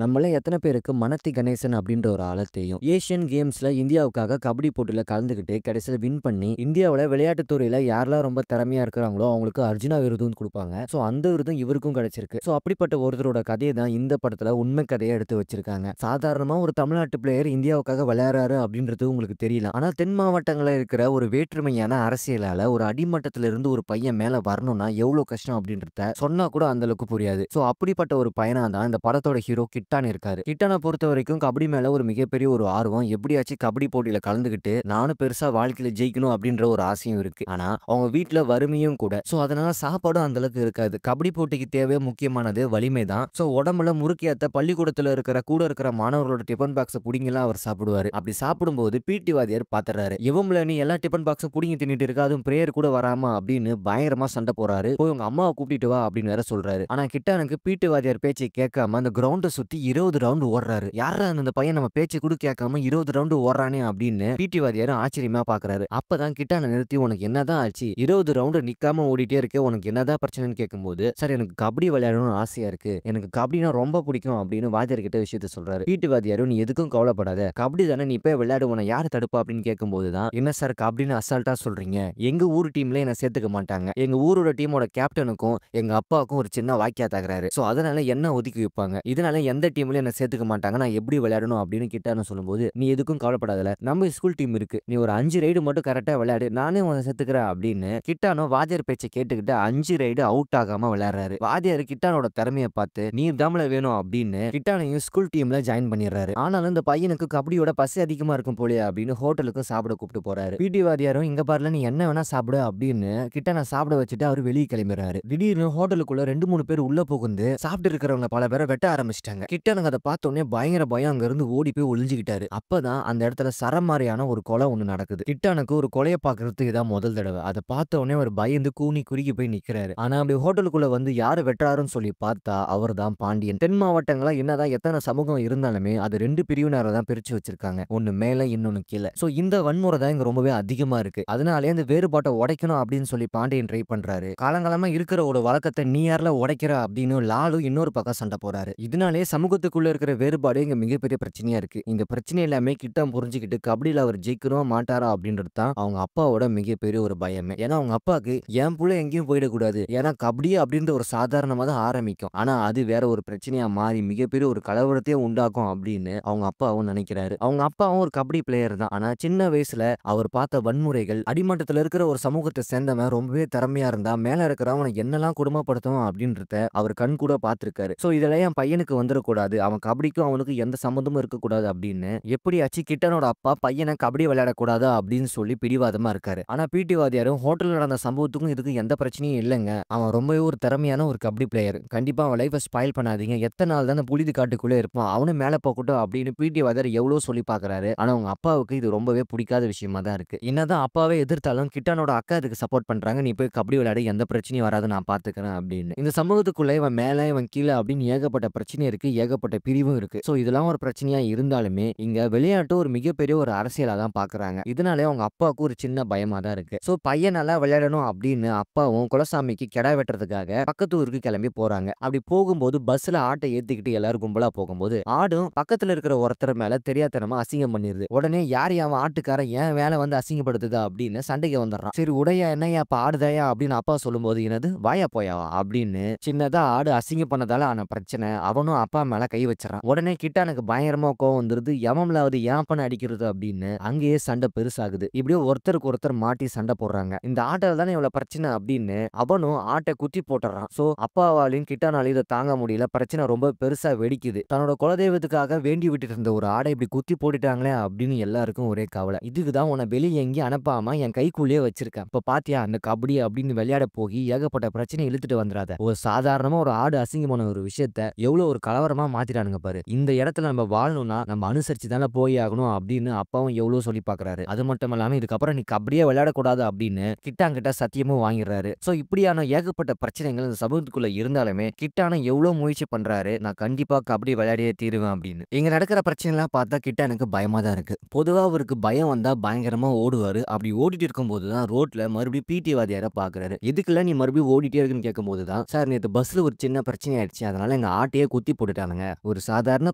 நம்மள எத்தனை பேருக்கு மனத்தி கணேசன் அப்படின்ற ஒரு ஆள தெரியும். ஏசியன் கேம்ஸ்ல இந்தியாவுக்காக கபடி போட்டியில கலந்துக்கிட்டு கடைசியில வின் பண்ணி, இந்தியாவுல விளையாட்டுத் துறையில யாரெல்லாம் ரொம்ப திறமையா இருக்கிறாங்களோ அவங்களுக்கு அர்ஜுனா விருதுன்னு குடுப்பாங்க. சோ அந்த விருதும் இவருக்கும் கிடைச்சிருக்கு. சோ அப்படிப்பட்ட ஒருத்தரோட கதைய தான் இந்த படத்துல உண்மை கதையா எடுத்து வச்சிருக்காங்க. சாதாரணமா ஒரு தமிழ்நாட்டு பிளேயர் இந்தியாவுக்காக விளையாடுறாரு அப்படின்றது உங்களுக்கு தெரியல. ஆனா தென் மாவட்டங்கள்ல இருக்கிற ஒரு வேற்றுமையான அரசியலால ஒரு அடிமட்டத்துல இருந்து ஒரு பையன் மேல வரணும்னா எவ்வளவு கஷ்டம் அப்படின்றத சொன்னா கூட அந்த அளவுக்கு புரியாது. சோ அப்படிப்பட்ட ஒரு பையனா தான் இந்த படத்தோட ஹீரோ கிட்டான் இருக்காரு. கிட்டான பொறுத்தவரைக்கும் கபடி மேல ஒரு மிகப்பெரிய ஒரு ஆர்வம். எப்படியாச்சும் கபடி போட்டியில கலந்துக்கிட்டு நானும் பெருசா வாழ்க்கையில ஜெயிக்கணும் அப்படின்ற ஒரு ஆசையும் இருக்கு. ஆனா அவங்க வீட்ல வறுமையும் கூட. சோ அதனால சாப்பாடும் அந்த அளவுக்கு இருக்காது. கபடி போட்டிக்கு தேவை முக்கியமானது வலிமை தான். சோ உடம்புல முறுக்கியத்த பள்ளிக்கூடத்துல கூட இருக்கிற மாணவர்களோட டிபன் பாக்ஸ புடிங்கிலாம் அவர் சாப்பிடுவாரு. அப்படி சாப்பிடும்போது பிடி வாத்தியார் பாத்துறாரு. இவங்கள நீ எல்லா டிபன் பாக்ஸும் புடிங்கி தின்னுட்டு இருக்க, அதுவும் பிரேயர் கூட வராம அப்படின்னு பயங்கரமா சண்டை போறாரு. போய் உங்க அம்மாவை கூப்பிட்டு வா அப்படின்னு வேற சொல்றாரு. ஆனா கிட்டானுக்கு பிடி வாத்தியார் பேச்சை கேட்காம அந்த கிரவுண்ட சுத்தி 20 ரவுண்ட் ஓடுறாரு. யாரா அந்த பையன் நம்ம பேச்சை கூட கேட்காம 20 ரவுண்ட் ஓடுறானே அப்படின்னு பிடி வாத்தியார் ஆச்சரியமா பாக்குறாரு. அப்பதான் கிட்டான நிறுத்தி உனக்கு என்னதான் ஆச்சு, 20 ரவுண்ட் நிக்காம ஓடிட்டே இருக்க, உனக்கு என்னதான் பிரச்சனைன்னு கேட்கும்போது, சார் எனக்கு கபடி விளையாடணும்னு ஆசையா இருக்கு, எனக்கு கபடினா ரொம்ப பிடிக்கும் அப்படின்னு வாத்தியார் கிட்ட விஷயத்த சொல்றாரு. பிடி வாத்தியாரும் நீ எதுக்கும் கவலைப்படாத, கபடி தானே, நீ போய் விளையாடு, உன்னை யாரு தடுப்பா அப்படின்னு கேட்கும்போது தான், என்ன சார் கபடின்னு அசால்ட்டா சொல்றீங்க, எங்க ஊர் டீம்ல என்ன சேர்த்துக்க மாட்டாங்க, எங்க ஊரோட டீமோட கேப்டனுக்கும் எங்க அப்பாவுக்கும் ஒரு சின்ன வாக்கியா தகராறு, சோ அதனால என்ன ஒதுக்கி வைப்பாங்க, இதனால எந்த டீம்லயும் என்ன சேர்த்துக்க மாட்டாங்க, நான் எப்படி விளையாடணும் அப்படின்னு கிட்டான்னு சொல்லும்போது, நீ எதுக்கும் கவலைப்படாதல, நம்ம ஸ்கூல் டீம் இருக்கு, நீ ஒரு 5 ரைடு மட்டும் கரெக்டா விளையாடு, நானே உன்னை சேர்த்துக்கிறேன் அப்படின்னு கிட்டானோ வாத்தியார் பேச்சை கேட்டுக்கிட்டு 5 ரைடு அவுட் ஆகாம விளையாடுறாரு. வாத்தியார் கிட்டானோட திறமையை பார்த்து நீ தாமல வேணும் அப்படின்னு கிட்டானையும் ஸ்கூல் டீம்ல ஜாயின் பண்ணிடுறாரு. ஆனாலும் இந்த பையனுக்கு கபடியோட பசி அதிகமா இருக்கும் போலயே அப்படின்னு ஹோட்டலுக்கு சாப்பிட கூப்பிட்டு போறாரு. பிடி வாத்தியாரும் இங்க பாருல நீ என்ன வேணா சாப்பிடு அப்படின்னு கிட்டானை சாப்பிட வச்சுட்டு அவர் வெளியே கிளம்பிடுறாரு. திடீர்னு ஹோட்டலுக்குள்ள 2 3 பேர் உள்ள புகுந்து சாப்பிட்டு இருக்கிறவங்க பல பேரை வெட்ட ஆரம்பிச்சிட்டாங்க. கிட்டானுக்கு அதை பார்த்த உடனே பயங்கர பயம், அங்க இருந்து ஓடி போய் ஒளிஞ்சுக்கிட்டாரு. அப்பதான் அந்த இடத்துல சரமாரியான ஒரு கொலை ஒண்ணு நடக்குது. கிட்டானுக்கு ஒரு கொலையை பாக்குறதுக்கு இதான் முதல் தடவை. அதை பார்த்த உடனே அவர் பயந்து கூனி குறுகி போய் நிக்கிறாரு. ஆனா அப்படி ஹோட்டலுக்குள்ள வந்து யாரு வெட்டுறாருன்னு சொல்லி பார்த்தா அவர் தான் பாண்டியன். தென் மாவட்டங்களா என்னதான் எத்தனை சமூகம் இருந்தாலுமே அது 2 பிரிவினரை தான் பிரிச்சு வச்சிருக்காங்க, ஒன்னு மேல இன்னொன்னு கீழே. சோ இந்த வன்முறை தான் இங்க ரொம்பவே அதிகமா இருக்கு. அதனாலே அந்த வேறுபாட்டை உடைக்கணும் அப்படின்னு சொல்லி பாண்டியன் ட்ரை பண்றாரு. காலங்காலமா இருக்கிற ஒரு வழக்கத்தை நீ யார்ல உடைக்கிற அப்படின்னு லாலு இன்னொரு பக்கம் சண்டை போறாரு. இதனாலே சமூகத்துக்குள்ள இருக்கிற வேறுபாடு இங்க மிகப்பெரிய பிரச்சனையா இருக்கு. இந்த பிரச்சனை எல்லாமே கிட்டம் புரிஞ்சுக்கிட்டு கபடியில அவர் ஜெயிக்கணும் மாட்டாரா அப்படின்றது தான் அவங்க அப்பாவோட மிகப்பெரிய ஒரு பயமே. ஏன்னா அவங்க அப்பாவுக்கு என் புள்ள எங்கேயும் போயிடக்கூடாது, ஏன்னா கபடி அப்படின்ற ஒரு சாதாரணமா தான் ஆரம்பிக்கும், ஆனா அது வேற ஒரு பிரச்சனையா மாறி மிகப்பெரிய ஒரு கலவரத்தையே உண்டாக்கும் அப்படின்னு அவங்க அப்பாவும் நினைக்கிறாரு. அவங்க அப்பாவும் ஒரு கபடி பிளேயர் தான். ஆனா சின்ன வயசுல அவர் பார்த்த வன்முறைகள், அடிமட்டத்துல இருக்கிற ஒரு சமூகத்தை சேர்ந்தவன் ரொம்பவே திறமையா இருந்தா மேல இருக்கிறவனை என்னெல்லாம் கொடுமைப்படுத்தும் அப்படின்றத அவர் கண் கூட பார்த்திருக்காரு. சோ இதெல்லாம் என் பையனுக்கு வந்துடக்கூடாது, அவன் கபடிக்கும் அவனுக்கு எந்த சம்பந்தமும் இருக்கக்கூடாது அப்படின்னு எப்படியாச்சு கிட்டனோட அப்பா பையனை கபடி விளையாடக்கூடாதா அப்படின்னு சொல்லி பிடிவாதமா இருக்காரு. ஆனா பிடி வாத்தியாரும் ஹோட்டல் நடந்த சம்பவத்துக்கும் இதுக்கு எந்த பிரச்சனையும் இல்லைங்க, அவன் ரொம்பவே ஒரு திறமையான ஒரு கபடி பிளேயர், கண்டிப்பா அவன் லைஃபை ஸ்பாயில் பண்ணாதீங்க, எத்தனை நாள் தான் புழுதி காட்டுக்குள்ளே இருப்பான், அவனும் மேல போகட்டும் அப்படின்னு பிடி வாத்தியார் எவ்வளவு சொல்லி பாக்குறாரு. ஆனா அவங்க அப்பாவுக்கு இது ரொம்பவே பிடிக்காத விஷயமா தான் இருக்கு. என்னதான் அப்பாவே எதிர்த்தாலும் கிட்டானோட அக்கா இதுக்கு சப்போர்ட் பண்றாங்க, நீ போய் கபடி விளையாடு, எந்த பிரச்சனையும் வராது, நான் பாத்துக்கிறேன் அப்படின்னு. இந்த சமூகத்துக்குள்ள இவன் மேல இவன் கீழே அப்படின்னு ஏகப்பட்ட பிரச்சனை இருக்கு, ஏகப்பட்ட பிரிவும் இருக்கு. சோ இதெல்லாம் ஒரு பிரச்சனையா இருந்தாலுமே இங்க விளையாட்டு ஒரு மிகப்பெரிய ஒரு அரசியலா தான் பாக்குறாங்க. இதனாலே அவங்க அப்பாவுக்கு ஒரு சின்ன பயமா தான் இருக்கு. சோ பையன் நல்லா விளையாடணும் அப்படின்னு அப்பாவும் குலசாமிக்கு கெடா வெட்டுறதுக்காக பக்கத்து ஊருக்கு கிளம்பி போறாங்க. அப்படி போகும்போது பஸ்ல ஆட்டை ஏத்திக்கிட்டு எல்லாரும் கும்பலா போகும்போது ஆடும் பக்கத்துல இருக்கிற ஒருத்தர் மேல தெரியாதனமா அசிங்கம் பண்ணிருது. உடனே யார் அவன் ஆட்டுக்காரன் ஏன் வேலை வந்து அசிங்கப்படுத்துதா அப்படின்னு சண்டைக்கு வந்துடுறான். சரி உடையா என்னையா அப்ப ஆடுதாயா அப்படின்னு அப்பா சொல்லும்போது என்னது வாயா போயாவா அப்படின்னு சின்னதா ஆடு அசிங்கம் பண்ணதால ஆன பிரச்சனை, அவனும் அப்பா மேல கை வச்சிடறான். உடனே கிட்டானுக்கு பயங்கரமா கோவம் வந்துருது, எவன்லாவது ஏன் பண்ண அடிக்கிறது அப்படின்னு அங்கேயே சண்டை பெருசாகுது. இப்படியே ஒருத்தருக்கு ஒருத்தர் மாட்டி சண்டை போடுறாங்க. இந்த ஆட்டை தானே இவ்வளவு பிரச்சனை அப்படின்னு அவனும் ஆட்டை குத்தி போட்டுறான். சோ அப்பாவாலையும் கிட்டானாலையும் இதை தாங்க முடியல, பிரச்சனை ரொம்ப பெருசா வெடிக்குது. தன்னோட குலதெய்வத்துக்காக வேண்டி விட்டுட்டு இருந்த ஒரு ஆடை இப்படி குத்தி போட்டுட்டாங்களே அப்படின்னு எல்லாருக்கும் ஒரே கவலை. இதுக்குதான் உன்னை வெளியே எங்கேயும் அனுப்பாம என் கைக்குள்ளேயே வச்சிருக்கேன், இப்ப பாத்தியா அந்த கபடி அப்படின்னு விளையாட போய் ஏகப்பட்ட பிரச்சனை இழுத்துட்டு வந்துடாத, ஒரு சாதாரணமா ஒரு ஆடு அசிங்கமான ஒரு விஷயத்த எவ்வளவு ஒரு கலவரமா மாத்திட்டானுங்க பாரு, இந்த இடத்துல நம்ம வாழணும்னா நம்ம அனுசரிச்சு தானே போய் ஆகணும் அப்படின்னு அப்பாவும் எவ்வளவு சொல்லி பாக்குறாரு. அது மட்டும் இல்லாம இதுக்கப்புறம் நீ கபடியே விளையாடக்கூடாது அப்படின்னு கிட்டாங்கிட்ட சத்தியமும் வாங்கிடுறாரு. சோ இப்படியான ஏகப்பட்ட பிரச்சனைகள் இந்த சமூகத்துக்குள்ள இருந்தாலுமே கிட்டான எவ்வளவு முயற்சி பண்றாரு, நான் கண்டிப்பா கபடி விளையாடியே தீருவேன் அப்படின்னு. இங்க நடக்கிற பிரச்சனை எல்லாம் பார்த்தா கிட்டானுக்கு பயமா தான் இருக்கு. பொதுவா அவருக்கு பயம் வந்தா பயங்கரமா ஓடுவாரு. அப்படி ஓடிட்டு இருக்கும்போது தான் ரோட்ல மறுபடியும் பிடி வாத்தியார பாக்குறாரு. எதுக்குல நீ மறுபடியும் ஓடிட்டே இருக்குன்னு கேட்கும்போது தான், சார் நேத்து பஸ்ல ஒரு சின்ன பிரச்சனை ஆயிடுச்சு, அதனால எங்க ஆட்டையே குத்தி போட்டுட்டாங்க பண்ணிட்டானுங்க. ஒரு சாதாரண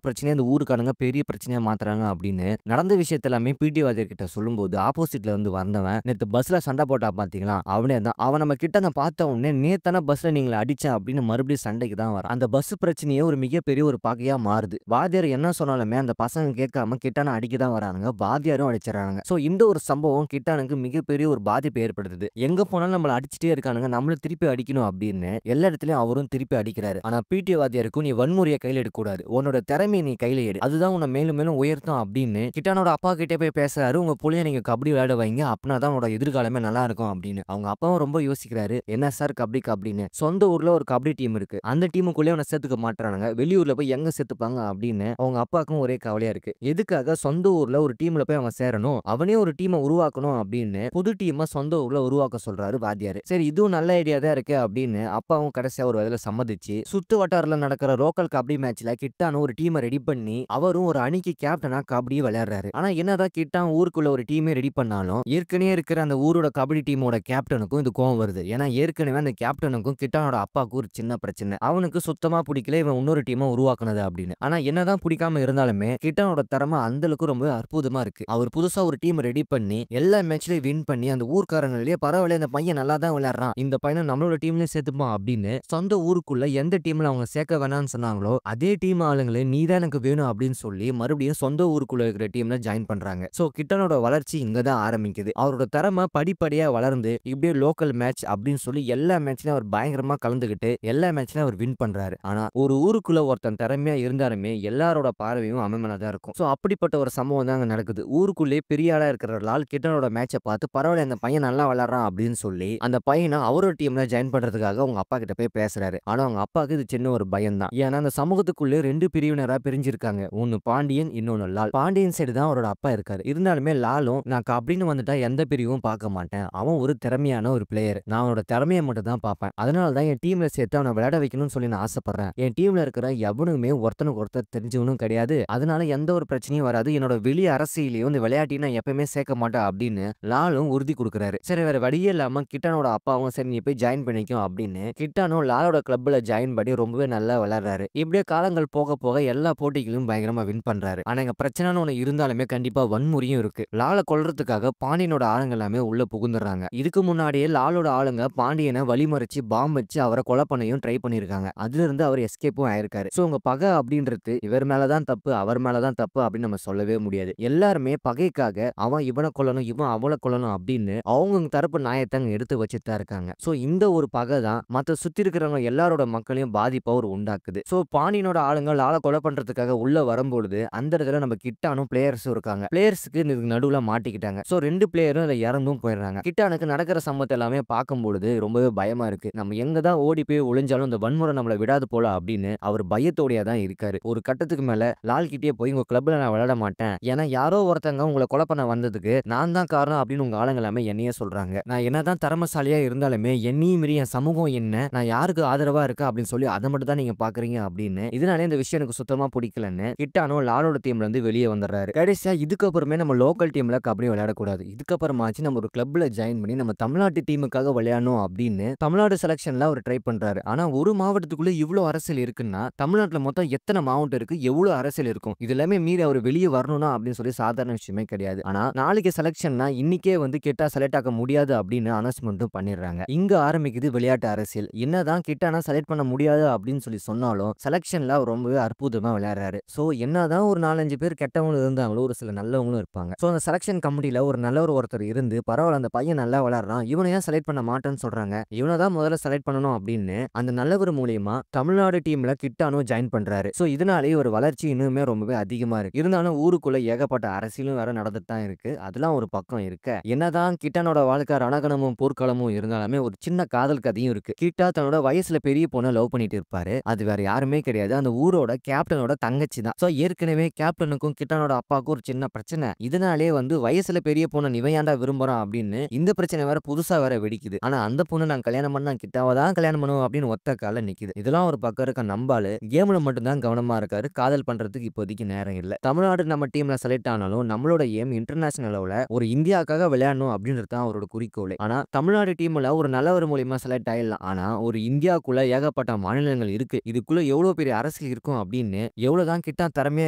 பிரச்சனைய அந்த ஊருக்காரங்க பெரிய பிரச்சனையா மாத்துறாங்க அப்படின்னு நடந்த விஷயத்த எல்லாமே பிடி வாத்தியார் கிட்ட சொல்லும்போது, ஆப்போசிட்ல வந்து வந்தவன், "நேத்து பஸ்ல சண்டை போட்டான் பார்த்தீங்களா? அவனே தான். அவன் நம்ம கிட்ட பார்த்த உடனே, நேத்தான பஸ்ல நீங்கள அடிச்சேன்" அப்படின்னு மறுபடியும் சண்டைக்கு தான் வரான். அந்த பஸ் பிரச்சனையே ஒரு மிகப்பெரிய ஒரு பகையா மாறுது. வாத்தியார் என்ன சொன்னாலுமே அந்த பசங்க கேட்காம கிட்டான அடிக்க தான் வரானுங்க. வாத்தியாரும் அடிச்சிடுறானுங்க. சோ இந்த ஒரு சம்பவம் கிட்டானுக்கு மிகப்பெரிய ஒரு பாதிப்பை ஏற்படுத்துது. எங்க போனாலும் நம்மள அடிச்சிட்டே இருக்கானுங்க. நம்மள திருப்பி அடிக்கணும் அப்படின்னு எல்லா இடத்துலயும் அவரும் திருப்பி அடிக்கிறாரு. ஆனா பிடி வாத்தியாருக்கும், "நீ வன்முறைய கையில எடுக்கக்கூடாது. உன்னோட திறமைய நீ கையில எடு. அதுதான் உன்ன மேலும் மேலும் உயர்த்தும்" அப்படின்னு கிட்டானோட அப்பா கிட்டே போய் பேசுறாரு. "உங்க புள்ளைய நீங்க கபடி விளையாட வைங்க. அப்பனா தான் உன்னோட எதிர்காலமே நல்லா இருக்கும்" அப்படின்னு. அவங்க அப்பாவும் ரொம்ப யோசிக்கிறாரு. "என்ன சார் கபடின்னு? சொந்த ஊர்ல ஒரு கபடி டீம் இருக்கு. அந்த டீமுக்குள்ளயே அவன சேர்த்துக்க மாட்றானுங்க. வெளியூர்ல போய் எங்க சேர்த்துப்பாங்க" அப்படின்னு அவங்க அப்பாவுக்கும் ஒரே கவலையா இருக்கு. எதுக்காக சொந்த ஊர்ல ஒரு டீம்ல போய் அவன் சேரணும்? அவனே ஒரு டீம உருவாக்கணும் அப்படின்னு புது டீம சொந்த ஊர்ல உருவாக்க சொல்றாரு வாத்தியாரு. சரி இதுவும் நல்ல ஐடியா தான் இருக்கே அப்படின்னு அப்பாவும் கடைசியா ஒரு வகையில சம்மதிச்சு, சுத்து வட்டாரத்துல நடக்கிற லோக்கல் கபடி மேட்ச்ல கிட்டான்னு ஒரு டீம ரெடி பண்ணி, அவரும் ஒரு அணிக்கு கேப்டனா கபடி விளையாடுறாரு. ஆனா என்னதான் கிட்டான் ஊருக்குள்ள ஒரு டீமே ரெடி பண்ணாலும், ஏற்கனவே இருக்கிற அந்த ஊரோட கபடி டீமோட கேப்டனுக்கும் இது கோவம் வருது. ஏன்னா ஏற்கனவே அந்த கேப்டனுக்கும் கிட்டானோட அப்பாவுக்கும் ஒரு சின்ன பிரச்சனை. அவனுக்கு சுத்தமா பிடிக்கல இவன் இன்னொரு டீம உருவாக்குனது அப்படின்னு. ஆனா என்னதான் பிடிக்காம இருந்தாலுமே கிட்டானோட திறமை அந்த அளவுக்கு ரொம்ப அற்புதமா இருக்கு. அவர் புதுசா ஒரு டீம் ரெடி பண்ணி எல்லா மேட்ச்லயும் வின் பண்ணி அந்த ஊர்க்காரங்களே, "பரவாயில்ல இந்த பையன் நல்லா தான் விளையாடுறான். இந்த பையனை நம்மளோட டீம்லயே சேர்த்துப்போம்" அப்படின்னு சொந்த ஊருக்குள்ள எந்த டீம்ல அவங்க சேர்க்க வேணாம்னு சொன்னாங்களோ, அதே டீம் ஆளுங்களே "நீ தான் எனக்கு வேணும்" அப்படின்னு சொல்லி மறுபடியும் சொந்த ஊருக்குள்ள இருக்கிற டீம்ல ஜாயின் பண்றாங்க. சோ கிட்டனோட வளர்ச்சி இங்க தான் ஆரம்பிக்குது. அவரோட திறமை படிப்படியா வளர்ந்து இப்படியே லோக்கல் மேட்ச் அப்படின்னு சொல்லி எல்லா மேட்ச்லயும் அவர் பயங்கரமா கலந்துகிட்டு எல்லா மேட்ச்லயும் அவர் வின் பண்றாரு. ஆனா ஒரு ஊருக்குள்ள ஒருத்தன் திறமையா இருந்தாலுமே எல்லாரோட பார்வையும் அவன் மேல தான் இருக்கும். சோ அப்படிப்பட்ட ஒரு சம்பவம் தான் அங்க நடக்குது. ஊருக்குள்ளே பெரிய ஆளா இருக்கிற லால் கிட்டனோட மேட்ச பார்த்து, "பரவாயில்ல இந்த பையன் நல்லா விளையாடுறான்" அப்படின்னு சொல்லி அந்த பையன அவரோட டீம்ல ஜாயின் பண்றதுக்காக அவங்க அப்பா கிட்ட போய் பேசுறாரு. ஆனா அவங்க அப்பாவுக்கு இது சின்ன ஒரு பயம் தான். ஏன்னா அந்த சமூகத்துக்குள்ளே 2 பிரிவினரா பிரிஞ்சிருக்காங்க. ஒண்ணு பாண்டியன், இன்னொன்னு லால். பாண்டியன் சைடு தான் அவரோட அப்பா இருக்காரு. இருந்தாலுமே லாலும், "நான் கபடின்னு வந்துட்டா எந்த பிரிவும் பார்க்க மாட்டேன். அவன் ஒரு திறமையான ஒரு பிளேயர். நான் அவனோட திறமைய மட்டும் தான் பார்ப்பேன். அதனால தான் என் டீம்ல சேர்த்து அவன விளையாட வைக்கணும்னு சொல்லி நான் ஆசைப்படுறேன். என் டீம்ல இருக்கிற எவனுமே ஒருத்தனுக்கு ஒருத்தர் தெரிஞ்சவனும் கிடையாது. அதனால எந்த ஒரு பிரச்சனையும் வராது. என்னோட வெளி அரசியலையும் இந்த விளையாட்டையும் நான் எப்பவுமே சேர்க்க மாட்டேன்" அப்படின்னு லாலும் உறுதி குடுக்குறாரு. சரி வேற வழியே இல்லாம கிட்டானோட அப்பாவும், "சரி நீ போய் ஜாயின் பண்ணிக்கோ" அப்படின்னு கிட்டானும் லாலோட கிளப்ல ஜாயின் பண்ணி ரொம்பவே நல்லா விளையாடுறாரு. இப்படியே காலங்கள் போக போக எல்லா போட்டிகளிலும் பயங்கரமா வின் பண்றாரு. ஆனா இங்க பிரச்சனைன்னு ஒண்ணு இருந்தாலுமே கண்டிப்பா வன்முறையும் இருக்கு. லால கொல்றதுக்காக பாண்டியனோட ஆளுங்க எல்லாமே உள்ள புகுந்துடுறாங்க. இதுக்கு முன்னாடியே லாலோட ஆளுங்க பாண்டியனை வழிமறிச்சு பாம் வச்சு அவரை கொலை பண்ணவும் ட்ரை பண்ணிருக்காங்க. அதுல இருந்து அவர் எஸ்கேப்பும் ஆயிருக்காரு. சோ உங்க பகை அப்படின்றது இவர் மேலதான் தப்பு, அவர் மேலதான் தப்பு அப்படின்னு நம்ம சொல்லவே முடியாது. எல்லாருமே பகைக்காக அவன் இவனை கொல்லணும், இவன் அவளை கொல்லணும் அப்படின்னு அவங்க தரப்பு நியாயத்தை அங்க எடுத்து வச்சுட்டு தான் இருக்காங்க. சோ இந்த ஒரு பகை தான் மத்த சுத்தி இருக்கிறவங்க எல்லாரோட மக்களையும் பாதிப்பா ஒரு உண்டாக்குது. சோ பாண்டியனோட ஆளுங்க லால கொலை பண்றதுக்காக உள்ள வரும்பொழுது அந்த இடத்துல நம்ம கிட்டானும் பிளேயர்ஸும் இருக்காங்க. பிளேயர்ஸ்க்கு இதுக்கு நடுவுல மாட்டிக்கிட்டாங்க. சோ 2 பிளேயரும் அதுல இறந்தும் போயிடுறாங்க. கிட்டானுக்கு நடக்கிற சம்பவத்தை எல்லாமே பார்க்கும்பொழுது ரொம்பவே பயமா இருக்கு. நம்ம எங்க தான் ஓடி போய் ஒளிஞ்சாலும் இந்த வன்முறை நம்மள விடாது போல அப்படின்னு அவர் பயத்தோடயா தான் இருக்காரு. ஒரு கட்டத்துக்கு மேல லால் கிட்டயே போய், "உங்க கிளப்ல நான் விளையாட மாட்டேன். ஏன்னா யாரோ ஒருத்தங்க உங்கள கொலை பண்ண வந்ததுக்கு நான் தான் காரணம் அப்படின்னு உங்க ஆளுங்க எல்லாமே என்னையே சொல்றாங்க. நான் என்னதான் திறமைசாலியா இருந்தாலுமே என்னையும் மீறி என் சமூகம் என்ன, நான் யாருக்கு ஆதரவா இருக்கேன் அப்படின்னு சொல்லி அதை மட்டும் தான் நீங்க பாக்குறீங்க" அப்படின்னு இதனாலே இந்த விஷயம் எனக்கு சுத்தமா பிடிக்கலன்னு கிட்டானோ லாலோட டீம்ல இருந்து வெளியே வந்துடுறாரு. கடைசியா இதுக்கப்புறமே நம்ம லோக்கல் டீம்ல கபடி விளையாடக்கூடாது. இதுக்கப்புறமாச்சு நம்ம ஒரு கிளப்ல ஜாயின் பண்ணி நம்ம தமிழ்நாட்டு டீமுக்காக விளையாடணும் அப்படின்னு தமிழ்நாடு செலக்ஷன்ல அவர் ட்ரை பண்றாரு. ஆனா ஒரு மாவட்டத்துக்குள்ள இவ்ளோ அரசியல் இருக்குன்னா தமிழ்நாட்டுல மொத்தம் எத்தனை மாவட்டம் இருக்கு, எவ்வளவு அரசியல் இருக்கும், இது எல்லாமே மீறி அவர் வெளியே வரணும்னா அப்படின்னு சொல்லி சாதாரண விஷயமே கிடையாது. ஆனா நாளைக்கு செலக்ஷன்னா இன்னைக்கே வந்து கிட்டா செலக்ட் ஆக முடியாது அப்படின்னு அனௌன்ஸ்மெண்ட்டும் பண்ணிடுறாங்க. இங்க ஆரம்பிக்குது விளையாட்டு அரசியல். என்னதான் கிட்டானா செலக்ட் பண்ண முடியாது அப்படின்னு சொல்லி சொன்னாலும் செலக்ஷன்ல அவர் ரொம்பவே அற்புதமா விளையாடுறாரு. சோ என்னதான் ஒரு 4-5 பேர் கெட்டவங்களும் இருந்தாங்களோ ஒரு சில நல்லவங்களும் இருப்பாங்க. சோ அந்த செலக்ஷன் கமிட்டில ஒரு நல்லவர் ஒருத்தர் இருந்து, "பரவாயில்ல அந்த பையன் நல்லா விளையாடுறான், இவனை ஏன் செலக்ட் பண்ண மாட்டேன்னு சொல்றாங்க, இவனை தான் முதல்ல செலக்ட் பண்ணணும்" அப்படின்னு அந்த நல்லவர் மூலியமா தமிழ்நாடு டீம்ல கிட்டானும் ஜாயின் பண்றாரு. சோ இதனாலேயே ஒரு வளர்ச்சி இன்னுமே ரொம்பவே அதிகமா இருக்கு. இருந்தாலும் ஊருக்குள்ள ஏகப்பட்ட அரசியலும் வேற நடந்துட்டு தான் இருக்கு. அதெல்லாம் ஒரு பக்கம் இருக்க, என்னதான் கிட்டானோட வாழ்க்கை ரணகணமும் போர்க்களமும் இருந்தாலுமே ஒரு சின்ன காதல் கதையும் இருக்கு. கிட்டா தன்னோட வயசுல பெரிய பொண்ணை லவ் பண்ணிட்டு இருப்பாரு. அது வேற யாருமே கிடையாது, அந்த ஊரோட கேப்டனோட தங்கச்சி தான். சோ ஏற்கனவே கேப்டனுக்கும் கிட்டானோட அப்பாவுக்கும் ஒரு சின்ன பிரச்சனை. இதனாலே வந்து வயசுல பெரிய பொண்ணை இவன் ஏன்டா விரும்புறான் அப்படின்னு இந்த பிரச்சனை வேற புதுசா வேற வெடிக்குது. ஆனா அந்த பொண்ணு, "நான் கல்யாணம் பண்ணா கிட்டாவை தான் கல்யாணம் பண்ணுவேன்" அப்படின்னு ஒத்த கால்ல நிக்குது. இதெல்லாம் ஒரு பக்கம் இருக்க நம்பாலு கேம்ல மட்டும் தான் கவனமா இருக்காரு. காதல் பண்றதுக்கு இப்போதைக்கு நேரம் இல்ல. தமிழ்நாடு நம்ம டீம்ல செலக்ட் ஆனாலும் நம்மளோட எய்ம் இன்டர்நேஷனல் லெவல்ல ஒரு இந்தியாக்காக விளையாடணும் அப்படின்றது தான் அவரோட குறிக்கோள். ஆனா தமிழ்நாடு டீம்ல ஒரு நல்லவர் மூலியமா செலக்ட் ஆயிடலாம். ஆனா ஒரு இந்தியாக்குள்ள ஏகப்பட்ட மாநிலங்கள் இருக்கு. இதுக்குள்ள எவ்வளவு பெரிய அரசியல் இருக்கும் அப்படின்னு எவ்வளவுதான் கிட்டா திறமையா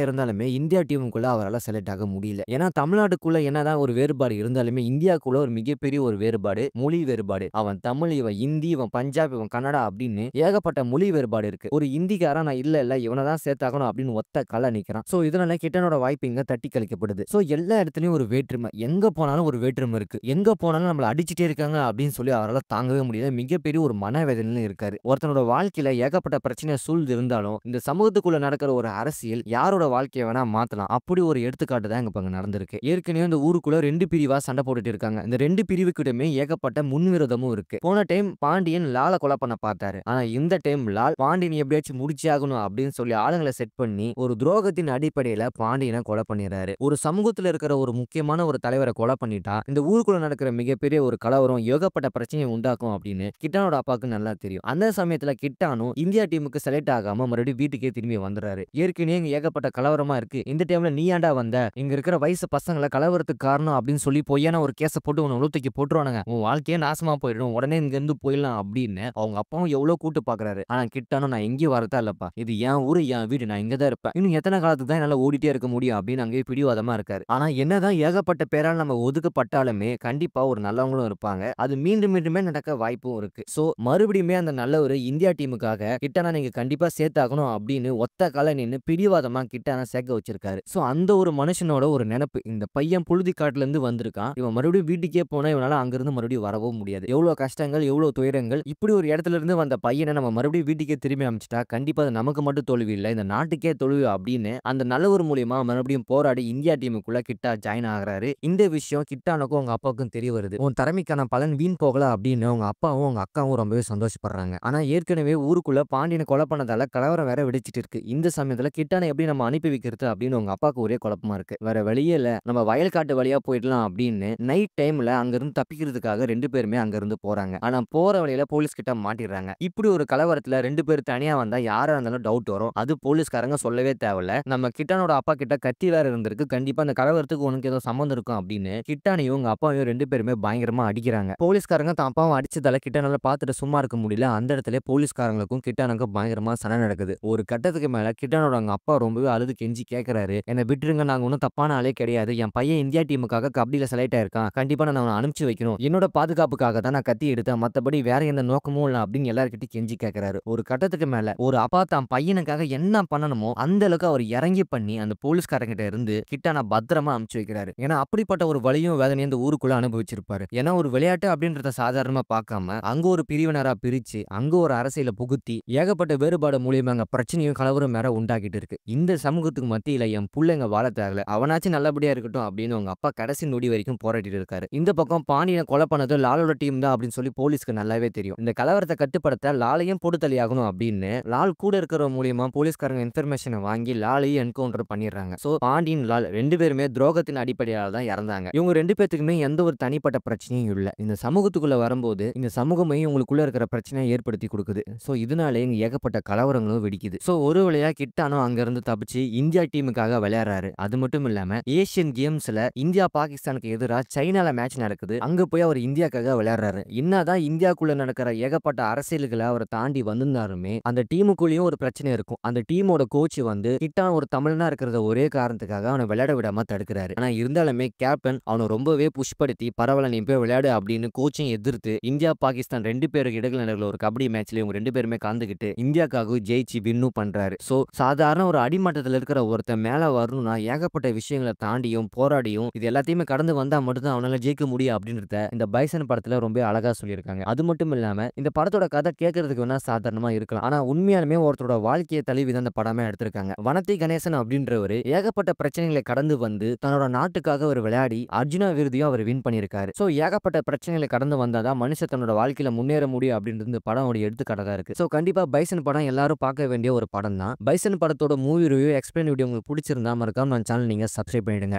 இருந்தாலுமே இந்தியா டீமுக்குள்ள அவரால செலக்ட் ஆக முடியல. ஏன்னா தமிழ்நாட்டுக்குள்ள என்னதான் ஒரு வேறுபாடு இருந்தாலுமே இந்தியாக்குள்ள ஒரு மிகப்பெரிய ஒரு வேறுபாடு மொழி வேறுபாடு. அவன் தமிழ், இவன் ஹிந்தி, இவன் பஞ்சாப், இவன் கன்னடா அப்படின்னு ஏகப்பட்ட மொழி வேறுபாடு இருக்கு. ஒரு ஹிந்திக்காரன் நான் இல்ல இவனை தான் சேர்த்தாகணும் அப்படின்னு ஒத்த கால்ல நிக்கிறான். சோ இதனால கிட்டனோட வாய்ப்பு இங்க தட்டி கழிக்கப்படுது. சோ எல்லா இடத்துலயும் ஒரு வேற்றுமை, எங்க போனாலும் ஒரு வேற்றுமை இருக்கு. எங்க போனாலும் நம்மள அடிச்சிட்டே இருக்காங்க அப்படின்னு சொல்லி அவரால தாங்கவே முடியல. மிகப்பெரிய ஒரு மனவேதனையில இருக்காரு. ஒருத்தனோட வாழ்க்கையில ஏகப்பட்ட பிரச்சனை சூழ்ந்து இருந்தாலும் இந்த சமூகத்துக்குள்ள நடக்கிற ஒரு அரசியல் யாரோட வாழ்க்கையை வேணா மாத்தலாம். அப்படி ஒரு எடுத்துக்காட்டு தான் இங்க நடந்திருக்கு. ஏற்கனவே இந்த ஊருக்குள்ள 2 பிரிவா சண்டை போட்டுட்டு இருக்காங்க. இந்த 2 பிரிவுக்கிட்டமே ஏகப்பட்ட முன்விரோதமும் இருக்கு. போன டைம் பாண்டியன் லால கொலை பண்ண பார்த்தாரு. ஆனா இந்த டைம் லால் பாண்டியன் எப்படியாச்சும் முடிச்சே ஆகணும் அப்படின்னு சொல்லி ஆளுங்களை செட் பண்ணி ஒரு துரோகத்தின் அடிப்படையில பாண்டியனை கொலை பண்ணிடுறாரு. ஒரு சமூகத்துல இருக்கிற ஒரு முக்கியமான ஒரு தலைவரை கொலை பண்ணிட்டா இந்த ஊருக்குள்ள நடக்கிற மிகப்பெரிய ஒரு கலவரம் ஏகப்பட்ட பிரச்சனையை உண்டாக்கும் அப்படின்னு கிட்டானோட அப்பாவுக்கு நல்லா தெரியும். அந்த சமயத்துல கிட்டானும் இந்தியா டீமுக்கு செலக்ட் ஆகாம மறுபடியும் வீட்டுக்கே திரும்பி வந்துடுறாரு. ஏற்கனவே இங்க ஏகப்பட்ட கலவரமா இருக்கு. இந்த டைம்ல நீ ஏன்டா வந்த? இங்க இருக்கிற வயசு பசங்களை கலவரத்துக்கு காரணம் அப்படின்னு சொல்லி பொய்யான ஒரு கேஸை போட்டு உன்னை உளுத்துக்கி போட்டுருவானுங்க. உன் வாழ்க்கையே நாசமா போயிடும். உடனே இங்க இருந்து போயிடலாம் அப்படின்னு அவங்க அப்பாவும் எவ்வளவு கூட்டு பாக்குறாரு. ஆனா கிட்டானும் நான் எங்கேயும் வரதா இல்லப்பா. இது என் ஊரு, என் வீடு, நான் இங்கதான் இருப்பேன். இன்னும் எத்தனை காலத்துக்கு தான் என்னால ஓடிட்டே இருக்க முடியும் அப்படின்னு அங்கேயே பிடிவாதமா இருக்காரு. ஆனா என்னதான் ஏகப்பட்ட பேரால் நம்ம ஒதுக்கப்பட்டாலுமே கண்டிப்பா ஒரு நல்லவங்களும் இருப்பாங்க. அது மீண்டும் மீண்டுமே நடக்க வாய்ப்பும் இருக்கு. சோ மறுபடியுமே அந்த நல்லவரு இந்தியா டீமுக்காக கிட்டானா நீங்க கண்டிப்பா சேர்த்தாகணும் அப்படின்னு ஒத்த கால நின்னு பிடிவாதமா கிட்டானா சேர்க்க வச்சிருக்காரு. சோ அந்த ஒரு மனுஷனோட ஒரு நினைப்பு இந்த பையன் புழுதி காட்டுல இருந்து வந்திருக்கான். இவன் மறுபடியும் வீட்டுக்கே போனா இவனால அங்கிருந்து மறுபடியும் வரவும் முடியாது. எவ்வளவு கஷ்டங்கள், எவ்வளவு துயரங்கள். இப்படி ஒரு இடத்துல இருந்து வந்த பையனை நம்ம மறுபடியும் வீட்டுக்கே திரும்பி அமைச்சிட்டா கண்டிப்பா அது நமக்கு மட்டும் தோல்வி இல்ல, இந்த நாட்டுக்கே தோல்வி அப்படின்னு அந்த நல்லவர் மூலியமா மறுபடியும் போராடி இந்தியா டீமுக்குள்ள கிட்டா ஜாயின் ஆகுறாரு. இந்த விஷயம் கிட்டானுக்கும் அவங்க அப்பாவுக்கும் தெரிய வருது. உன் திறமைக்கான பலன் வீண் போகல அப்படின்னு அவங்க அப்பாவும் அவங்க அக்காவும் ரொம்பவே சந்தோஷப்படுறாங்க. ஆனா ஏற்கனவே ஊருக்குள்ள பாண்டியனை கொலை பண்ணதால கலவரம் வேற வெடிச்சிட்டு இருக்கு. இந்த சமயத்துல கிட்டானை எப்படி நம்ம அனுப்பி வைக்கிறது அப்படின்னு உங்க அப்பாவுக்கு ஒரே குழப்பமா இருக்கு. வேற வழியே இல்ல, நம்ம வயல் காட்டு வழியா போயிடலாம் அப்படின்னு நைட் டைம்ல அங்க இருந்து தப்பிக்கிறதுக்காக 2 பேருமே அங்க இருந்து போறாங்க. ஆனா போற வழியில போலீஸ் கிட்ட மாட்டிடுறாங்க. இப்படி ஒரு கலவரத்துல 2 பேர் தனியா வந்தா யாரா இருந்தாலும் டவுட் வரும். அது போலீஸ்காரங்க சொல்லவே தேவையில்ல. நம்ம கிட்டானோட அப்பா கிட்ட கத்தி வேற இருந்திருக்கு. கண்டிப்பா அந்த கலவரத்துக்கு உனக்கு ஏதோ சம்மந்தம் இருக்கும் அப்படின்னு கிட்டானையும் உங்க அப்பாவையும் 2 பேருமே பயங்கரமா அடிக்கிறாங்க. போலீஸ்காரங்க தான் அப்பாவும் அடிச்சதால கிட்டானால பார்த்துட்டு சும்மா இருக்க முடியல. அந்த இடத்துல போலீஸ்காரங்களுக்கும் கிட்டானுக்கும் பயங்கரமா சண்டை நடக்குது. ஒரு கட்டத்துக்கு மேல கிட்டானோட அவங்க அப்பா ரொம்பவே அழுது கெஞ்சி கேட்கிறாரு. என்ன விட்டுருங்க, நாங்க ஒன்னும் தப்பான ஆளே கிடையாது. என் பையன் இந்தியா டீமுக்காக கபடியில செலக்ட் ஆயிருக்கான். கண்டிப்பா நான் அவனை அனுப்பிச்சு வைக்கணும். என்னோட பாதுகாப்புக்காக தான் நான் கத்தி எடுத்தேன். மத்தபடி வேற எந்த நோக்கமும் இல்ல அப்படின்னு எல்லார்கிட்டயும் கெஞ்சி கேட்கிறாரு. ஒரு கட்டத்துக்கு மேல ஒரு அப்பா தான் பையனுக்காக என்ன பண்ணணுமோ அந்த அளவுக்கு அவர் இறங்கி பண்ணி அந்த போலீஸ்காரங்கிட்ட இருந்து கிட்டான பத்திரமா அனுப்பிச்சு வைக்கிறாரு. ஏன்னா அப்படிப்பட்ட ஒரு வலியும் வேதனையும் இந்த ஊருக்குள்ள அனுபவிச்சிருப்பாரு. ஏன்னா ஒரு விளையாட்டு அப்படின்றத சாதாரணமா பார்க்காம அங்க ஒரு பிரிவினரா பிரிச்சு அங்க ஒரு அரசியல புகுத்தி ஏகப்பட்ட வேறுபாடு மூலியமா அங்க பிரச்சனையும் கலவரம் வேற உண்டாக்கிட்டு இருக்கு. இந்த சமூகத்துக்கு மத்தியில என் புள்ளைங்க வாழ தேவையில்ல, அவனாச்சும் நல்லபடியா இருக்கட்டும் அப்படின்னு உங்க அப்பா கடைசி நொடி வரைக்கும் போராடிட்டு இருக்காரு. இந்த பக்கம் பாண்டியனை கொலை பண்ணது லாலோட டீம் தான் அப்படின்னு சொல்லி போலீஸ்க்கு நல்லாவே தெரியும். இந்த கலவரத்தை கட்டுப்படுத்த லாலையும் போட்டு தள்ளியாகணும் அப்படின்னு லால் கூட இருக்கிற மூலியமா போலீஸ்காரங்க இன்ஃபர்மேஷனை வாங்கி லாலையும் என்கவுண்டர் பண்ணிடுறாங்க. சோ பாண்டியன் லால் 2 பேருமே துரோகத்தின் அடிப்படையால தான் இறந்தாங்க. இவங்க 2 பேத்துக்குமே எந்த ஒரு தனிப்பட்ட பிரச்சனையும் இல்ல. இந்த சமூகத்துக்குள்ள வரும்போது இந்த சமூகமே இவங்களுக்குள்ள இருக்கிற பிரச்சனையை ஏற்படுத்தி கொடுக்குது. சோ இதனால இங்க ஏகப்பட்ட கலவரங்களும் வெடிக்குது. சோ ஒரு வழியா கிட்டானும் அங்க இருந்து தப்பிச்சு இந்தியா டீமுக்காக விளையாடுறாரு. அது மட்டும் இல்லாம ஏசியன் கேம்ஸ்ல இந்தியா பாகிஸ்தானுக்கு எதிராக சைனால மேட்ச் நடக்குது. அங்க போய் அவர் இந்தியாக்காக விளையாடுறாரு. என்னதான் இந்தியாக்குள்ள நடக்கிற ஏகப்பட்ட அரசியல்களை அவரை தாண்டி வந்திருந்தாலுமே அந்த டீமுக்குள்ளேயும் ஒரு பிரச்சனை இருக்கும். அந்த டீமோட கோச் வந்து கிட்டான் ஒரு தமிழனா இருக்கிறத ஒரே காரணத்துக்காக அவனை விளையாட விடாம தடுக்கிறாரு. ஆனா இருந்தாலுமே கேப்டன் அவனை ரொம்பவே புஷ் படுத்தி பரவாயில்ல நீ போய் விளையாடு அப்படின்னு கோச்சையும் எதிர்த்து இந்தியா பாகிஸ்தான் 2 பேருக்கு இடையில நடக்கிற ஒரு கபடி மேட்ச்ல இவங்க 2 பேருமே கலந்துக்கிட்டு இந்தியாக்காக ஜெயிச்சு வின்னும் பண்றாரு. சோ சாதாரண ஒரு அடிமட்டத்தில் இருக்கிற ஒருத்தன் மேல வரணும்னா ஏகப்பட்ட விஷயங்களை தாண்டியும் போராடியும் இது எல்லாத்தையுமே கடந்து வந்தா மட்டும்தான் அவனால ஜெயிக்க முடியும் அப்படின்றத இந்த பைசன் படத்துல ரொம்ப அழகா சொல்லியிருக்காங்க. அது மட்டும் இல்லாம இந்த படத்தோட கதை கேட்கறதுக்கு வேணா சாதாரணமா இருக்கலாம். ஆனா உண்மையாலுமே ஒருத்தரோட வாழ்க்கையை தழுவி தான் இந்த படமே எடுத்திருக்காங்க. வனத்தி கணேசன் அப்படின்றவரு ஏகப்பட்ட பிரச்சனைகளை கடந்து வந்து தன்னோட நாட்டுக்காக ஒரு விளையாடி அர்ஜுனா விருதையும் அவர் வின் பண்ணியிருக்காரு. சோ ஏகப்பட்ட பிரச்சனைகளை கடந்து வந்தாதான் மனுஷன் தன்னோட வாழ்க்கையில முன்னேற முடியும் அப்படின்றது இந்த படம் ஒரு எடுத்துக்காட்டா இருக்கு. சோ கண்டிப்பா பைசன் படம் எல்லாரும் பார்க்க வேண்டிய ஒரு படம் தான். பைசன் படத்தோட மூவி ரிவ்யூ எக்ஸ்பிளைன் வீடியோ உங்களுக்கு பிடிச்சிருந்தா மறக்காம நம்ம சேனல் நீங்க சப்ஸ்கிரைப் பண்ணிடுங்க.